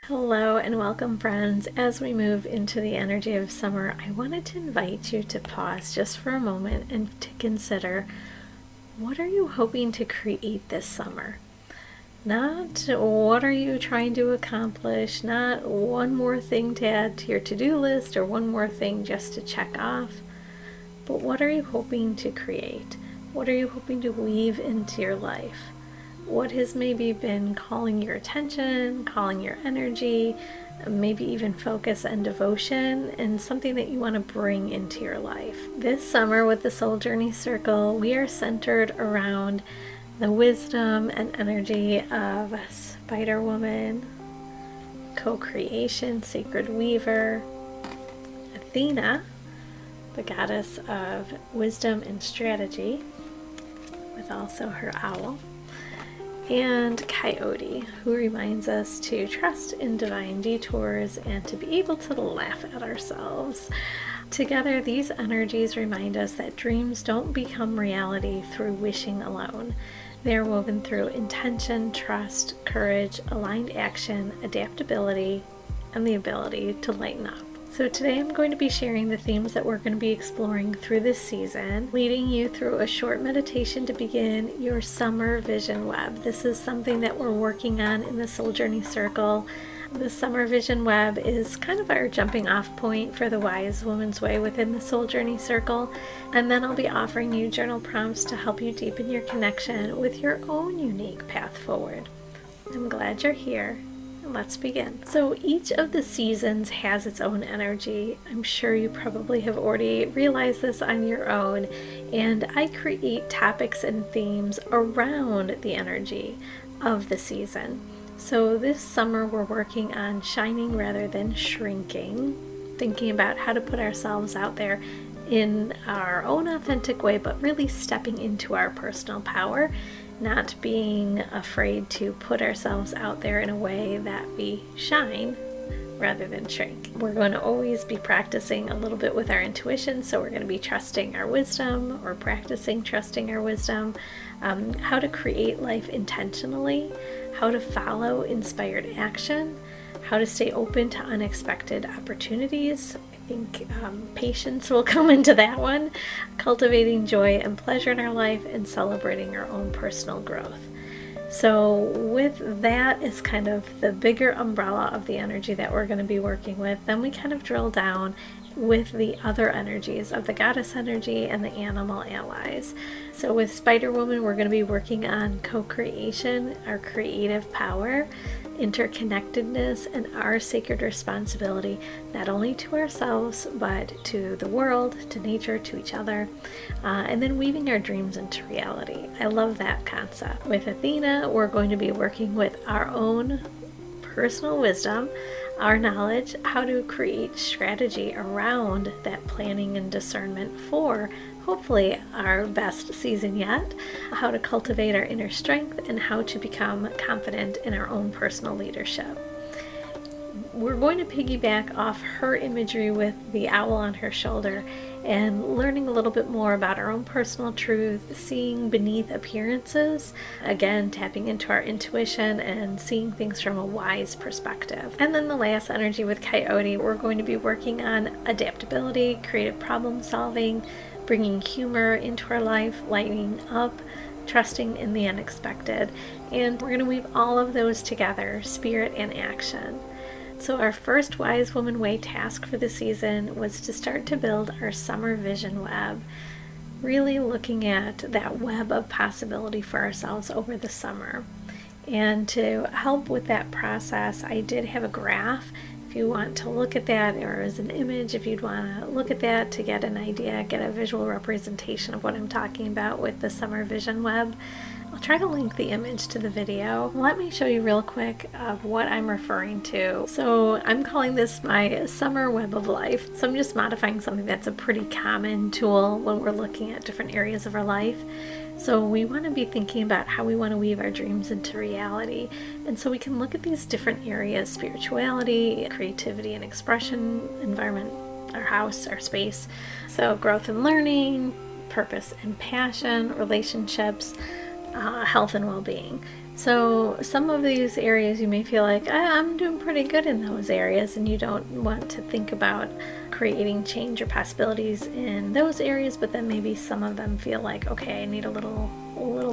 Hello and welcome, friends. As we move into the energy of summer, I wanted to invite you to pause just for a moment and to consider, what are you hoping to create this summer? Not what are you trying to accomplish, not one more thing to add to your to-do list or one more thing just to check off, but what are you hoping to create? What are you hoping to weave into your life? What has maybe been calling your attention, calling your energy, maybe even focus and devotion, and something that you want to bring into your life. This summer with the Soul Journey Circle, we are centered around the wisdom and energy of Spider Woman, co-creation, sacred weaver, Athena, the goddess of wisdom and strategy, with also her owl, and Coyote, who reminds us to trust in divine detours and to be able to laugh at ourselves. Together, these energies remind us that dreams don't become reality through wishing alone. They are woven through intention, trust, courage, aligned action, adaptability, and the ability to lighten up. So today I'm going to be sharing the themes that we're going to be exploring through this season, leading you through a short meditation to begin your summer vision web. This is something that we're working on in the Soul Journey Circle. The summer vision web is kind of our jumping off point for the Wise Woman's Way within the Soul Journey Circle. And then I'll be offering you journal prompts to help you deepen your connection with your own unique path forward. I'm glad you're here. Let's begin. So each of the seasons has its own energy. I'm sure you probably have already realized this on your own, and I create topics and themes around the energy of the season. So this summer we're working on shining rather than shrinking, thinking about how to put ourselves out there in our own authentic way, but really stepping into our personal power, not being afraid to put ourselves out there in a way that we shine rather than shrink. We're going to always be practicing a little bit with our intuition, so we're going to be trusting our wisdom or practicing trusting our wisdom, how to create life intentionally, how to follow inspired action, how to stay open to unexpected opportunities. I think patience will come into that one, cultivating joy and pleasure in our life, and celebrating our own personal growth. So with that as kind of the bigger umbrella of the energy that we're going to be working with, then we kind of drill down with the other energies of the goddess energy and the animal allies. So with Spider Woman, we're going to be working on co-creation, our creative power, interconnectedness, and our sacred responsibility, not only to ourselves, but to the world, to nature, to each other, and then weaving our dreams into reality. I love that concept. With Athena, we're going to be working with our own personal wisdom, our knowledge, how to create strategy around that planning and discernment for hopefully our best season yet, how to cultivate our inner strength, and how to become confident in our own personal leadership. We're going to piggyback off her imagery with the owl on her shoulder and learning a little bit more about our own personal truth, seeing beneath appearances, again tapping into our intuition and seeing things from a wise perspective. And then the last energy with Coyote, we're going to be working on adaptability, creative problem solving, bringing humor into our life, lightening up, trusting in the unexpected. And we're going to weave all of those together, spirit and action. So our first Wise Woman Way task for the season was to start to build our summer vision web, really looking at that web of possibility for ourselves over the summer. And to help with that process, I did have a graph. If you want to look at that, or as an image, if you'd want to look at that to get an idea, get a visual representation of what I'm talking about with the summer vision web, I'll try to link the image to the video. Let me show you real quick of what I'm referring to. So I'm calling this my summer web of life. So I'm just modifying something that's a pretty common tool when we're looking at different areas of our life. So we want to be thinking about how we want to weave our dreams into reality. And so we can look at these different areas: spirituality, creativity and expression, environment, our house, our space. So growth and learning, purpose and passion, relationships, health and well-being. So some of these areas you may feel like, I'm doing pretty good in those areas, and you don't want to think about creating change or possibilities in those areas, but then maybe some of them feel like, okay, I need a little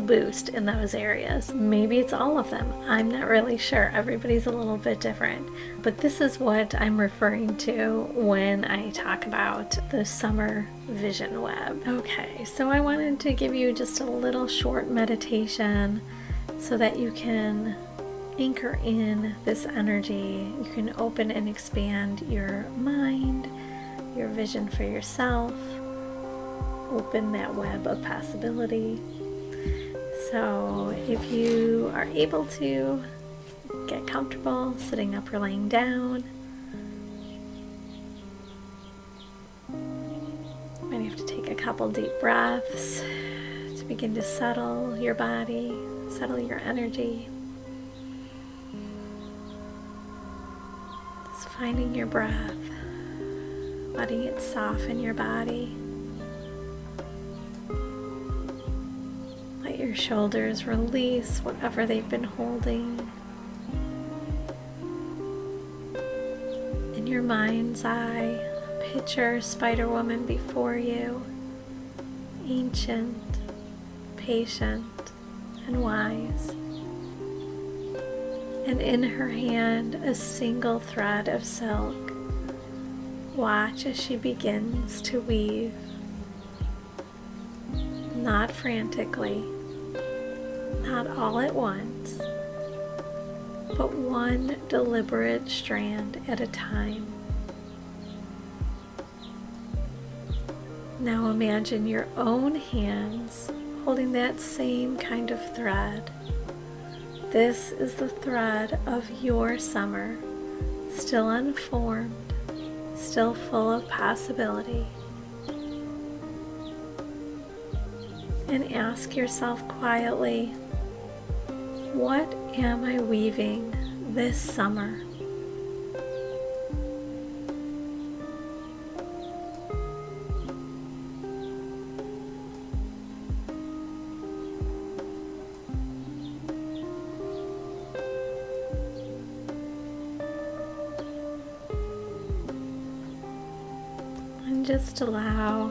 boost in those areas. Maybe it's all of them. I'm not really sure. Everybody's a little bit different. But this is what I'm referring to when I talk about the summer vision web. Okay, so I wanted to give you just a little short meditation so that you can anchor in this energy. You can open and expand your mind, your vision for yourself, open that web of possibility. So if you are able to, get comfortable sitting up or laying down. You might have to take a couple deep breaths to begin to settle your body, settle your energy. Just finding your breath, letting it soften your body. Let your shoulders release whatever they've been holding. In your mind's eye, picture Spider Woman before you, ancient, patient, and wise. And in her hand, a single thread of silk. Watch as she begins to weave, not frantically, not all at once, but one deliberate strand at a time. Now imagine your own hands holding that same kind of thread. This is the thread of your summer, still unformed, still full of possibility. And ask yourself quietly, what am I weaving this summer? And just allow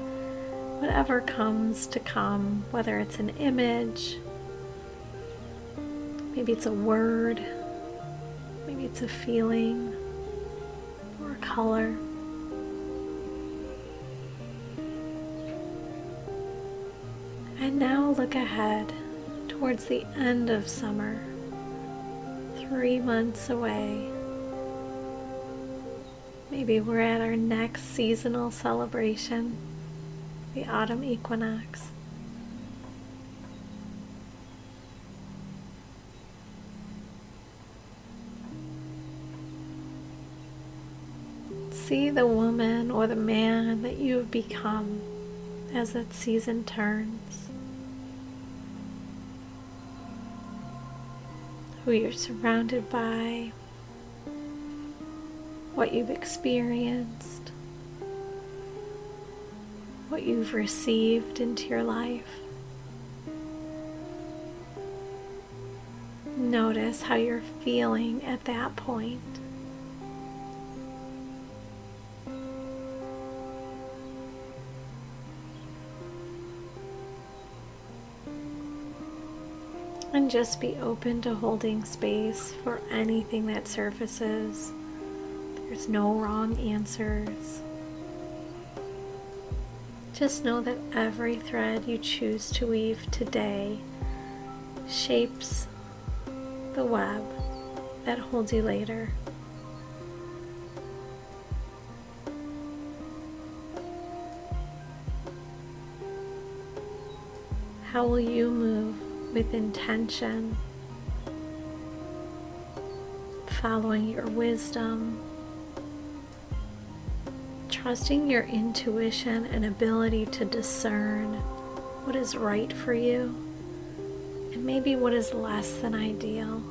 whatever comes to come, whether it's an image, maybe it's a word, maybe it's a feeling or a color. And now look ahead towards the end of summer, 3 months away. Maybe we're at our next seasonal celebration, the autumn equinox. See the woman or the man that you have become as that season turns. Who you're surrounded by, what you've experienced, what you've received into your life. Notice how you're feeling at that point. And just be open to holding space for anything that surfaces. There's no wrong answers. Just know that every thread you choose to weave today shapes the web that holds you later. How will you move with intention, following your wisdom, trusting your intuition and ability to discern what is right for you and maybe what is less than ideal?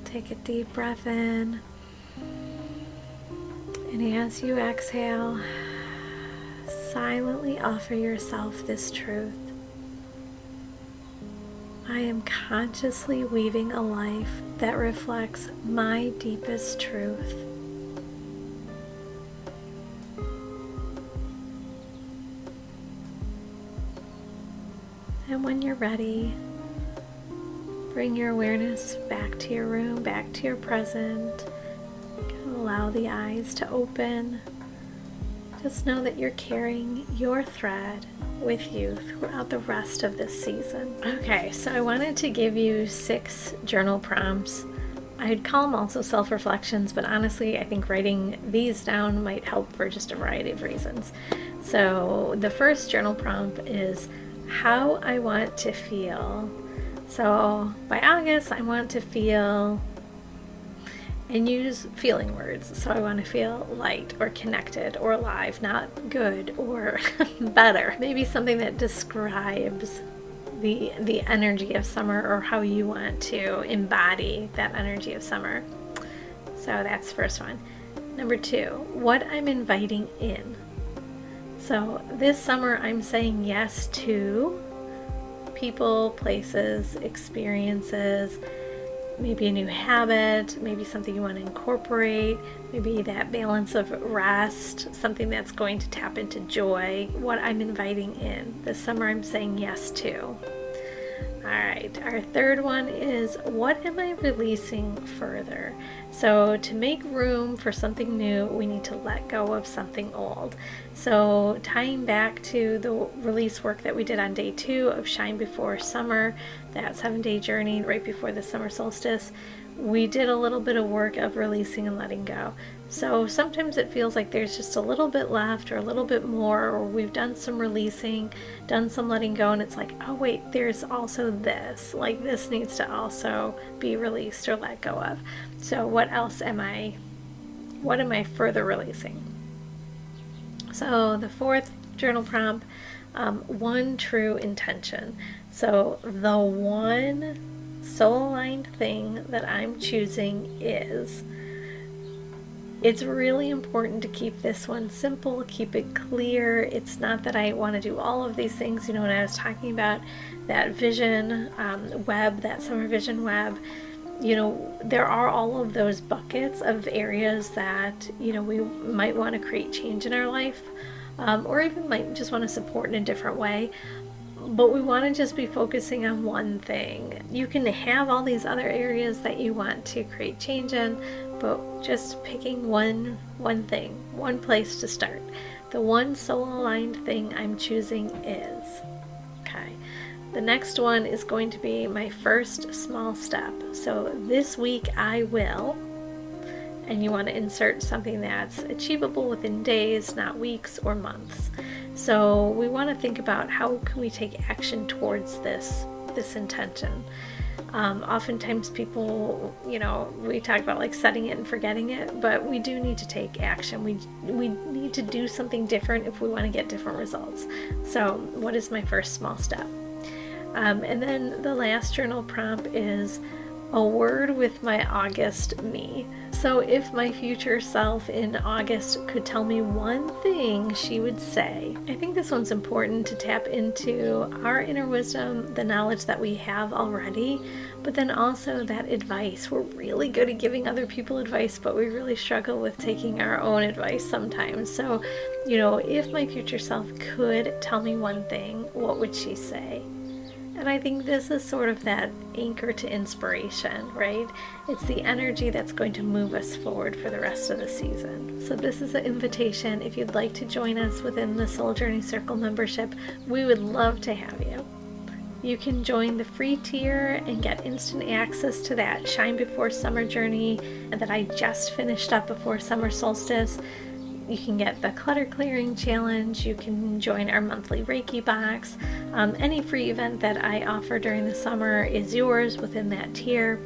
Take a deep breath in, and as you exhale, silently offer yourself this truth. I am consciously weaving a life that reflects my deepest truth. And when you're ready, bring your awareness back to your room, back to your present. Allow the eyes to open. Just know that you're carrying your thread with you throughout the rest of this season. Okay, so I wanted to give you 6 journal prompts. I'd call them also self-reflections, but honestly, I think writing these down might help for just a variety of reasons. So the first journal prompt is how I want to feel. So by August, I want to feel, and use feeling words. So I want to feel light or connected or alive, not good or better. Maybe something that describes the energy of summer, or how you want to embody that energy of summer. So that's the first one. Number 2, what I'm inviting in. So this summer I'm saying yes to people, places, experiences, maybe a new habit, maybe something you want to incorporate, maybe that balance of rest, something that's going to tap into joy. What I'm inviting in. This summer I'm saying yes to. Alright, our third one is what am I releasing further? So to make room for something new, we need to let go of something old. So tying back to the release work that we did on day 2 of Shine Before Summer, that 7-day journey right before the summer solstice, we did a little bit of work of releasing and letting go. So sometimes it feels like there's just a little bit left, or a little bit more, or we've done some releasing, done some letting go, and it's like, oh wait, there's also this. Like this needs to also be released or let go of. So what am I further releasing? So the fourth journal prompt, one true intention. So the one soul-aligned thing that I'm choosing is, it's really important to keep this one simple, keep it clear. It's not that I want to do all of these things. You know, when I was talking about that vision web, that summer vision web, you know, there are all of those buckets of areas that, you know, we might want to create change in our life, or even might just want to support in a different way. But we want to just be focusing on one thing. You can have all these other areas that you want to create change in, but just picking one thing, one place to start. The one soul-aligned thing I'm choosing is, okay. The next one is going to be my first small step. So this week I will, and you want to insert something that's achievable within days, not weeks or months. So we want to think about how can we take action towards this intention. Oftentimes people, you know, we talk about like setting it and forgetting it, but we do need to take action. We need to do something different if we want to get different results. So what is my first small step? And then the last journal prompt is a word with my August me. So if my future self in August could tell me one thing she would say, I think this one's important to tap into our inner wisdom, the knowledge that we have already, but then also that advice. We're really good at giving other people advice, but we really struggle with taking our own advice sometimes. So, you know, if my future self could tell me one thing, what would she say? And I think this is sort of that anchor to inspiration, right? It's the energy that's going to move us forward for the rest of the season. So this is an invitation. If you'd like to join us within the Soul Journey Circle membership, we would love to have you. You can join the free tier and get instant access to that Shine Before Summer journey that I just finished up before summer solstice. You can get the clutter clearing challenge. You can join our monthly Reiki box. Any free event that I offer during the summer is yours within that tier.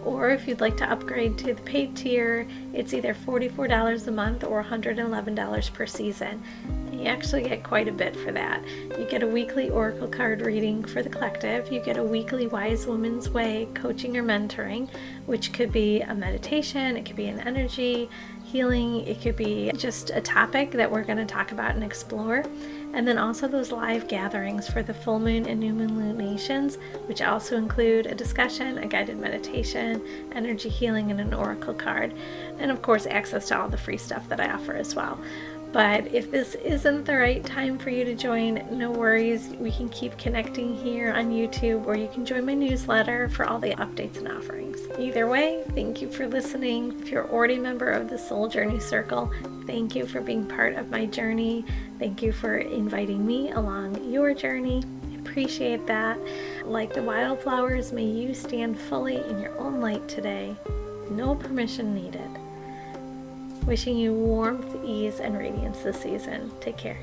Or if you'd like to upgrade to the paid tier, it's either $44 a month or $111 per season. You actually get quite a bit for that. You get a weekly oracle card reading for the collective. You get a weekly Wise Woman's Way coaching or mentoring, which could be a meditation, it could be an energy healing. It could be just a topic that we're going to talk about and explore. And then also those live gatherings for the full moon and new moon lunations, which also include a discussion, a guided meditation, energy healing, and an oracle card. And of course, access to all the free stuff that I offer as well. But if this isn't the right time for you to join, no worries. We can keep connecting here on YouTube, or you can join my newsletter for all the updates and offerings. Either way, thank you for listening. If you're already a member of the Soul Journey Circle, thank you for being part of my journey. Thank you for inviting me along your journey. I appreciate that. Like the wildflowers, may you stand fully in your own light today. No permission needed. Wishing you warmth, ease, and radiance this season. Take care.